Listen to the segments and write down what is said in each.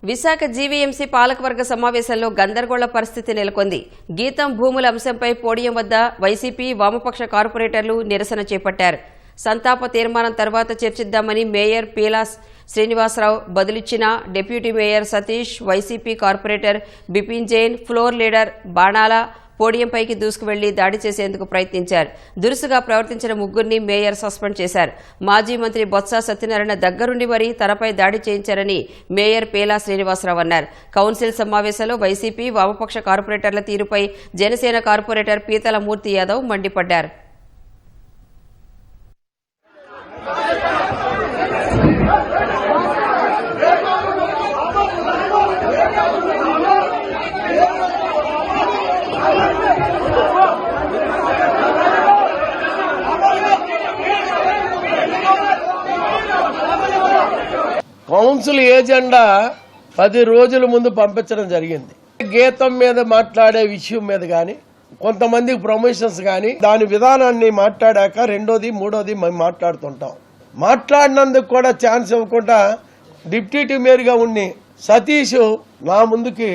Visakha GVMC పాలకవర్గ సమావేశంలో గందరగోళ పరిస్థితి నెలకొంది. గీతం భూముల అంశంపై పోడియం వద్ద వైసీపీ వామపక్ష కార్పొరేటర్లు నిరసన చేపట్టారు. సంతాప తీర్మానం తర్వాత చర్చిద్దామని మేయర్ పీలాస్ శ్రీనివాసరావు బదులిచ్చిన deputy mayor Satish, YCP corporator Bipin Jain, floor leader బాణాల పోడియంపైకి దూసుకువెళ్లి దాడి చేసేందుకు ప్రయత్నించారు. దురుసుగా ప్రవర్తించిన ముగ్గురిని మేయర్ సస్పెండ్ చేశారు. మాజీ మంత్రి బొత్స సత్యనారాయణ దగ్గరుండి మరీ తనపై దాడి చేయించారని మేయర్ పేలా శ్రీనివాసరావు అన్నారు. కౌన్సిల్ సమావేశంలో వైసీపీ వామపక్ష కార్పొరేటర్ల తీరుపై జనసేన కార్పొరేటర్ పీతల మూర్తి యాదవ్ మండిపడ్డారు. కౌన్సిల్ ఏజెండా 10 రోజుల ముందు పంపించడం జరిగింది. గీతం మీద మాట్లాడే విషయం మీద కానీ, కొంతమందికి ప్రమోషన్స్ కానీ, దాని విధానాన్ని మాట్లాడాక రెండోది మూడోది మేము మాట్లాడుతుంటాం. మాట్లాడినందుకు కూడా ఛాన్స్ ఇవ్వకుండా డిప్యూటీ మేయర్గా ఉండి సతీష్ నా ముందుకి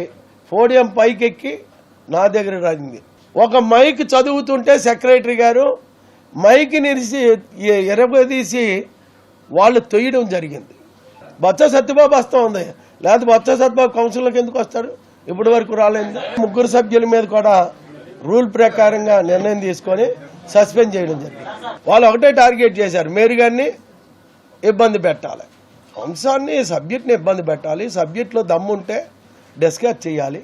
పోడియం పైకెక్కి నా దగ్గర రాయింది. ఒక మైక్ చదువుతుంటే సెక్రటరీ గారు మైక్ నిరిసి ఎరగదీసి వాళ్ళు తొయ్యడం జరిగింది. బొత్స సత్యబాబు వస్తూ ఉంది, లేకపోతే బొత్స సత్యబాబు కౌన్సిల్లోకి ఎందుకు వస్తారు? ఇప్పటి వరకు రాలేదు. ముగ్గురు సభ్యుల మీద కూడా రూల్ ప్రకారంగా నిర్ణయం తీసుకొని సస్పెండ్ చేయడం జరిగింది. వాళ్ళు ఒకటే టార్గెట్ చేశారు, మేయర్ గారిని ఇబ్బంది పెట్టాలి, అంశాన్ని సబ్జెక్ట్ని ఇబ్బంది పెట్టాలి, సబ్జెక్ట్లో దమ్ముంటే డిస్కస్ చేయాలి.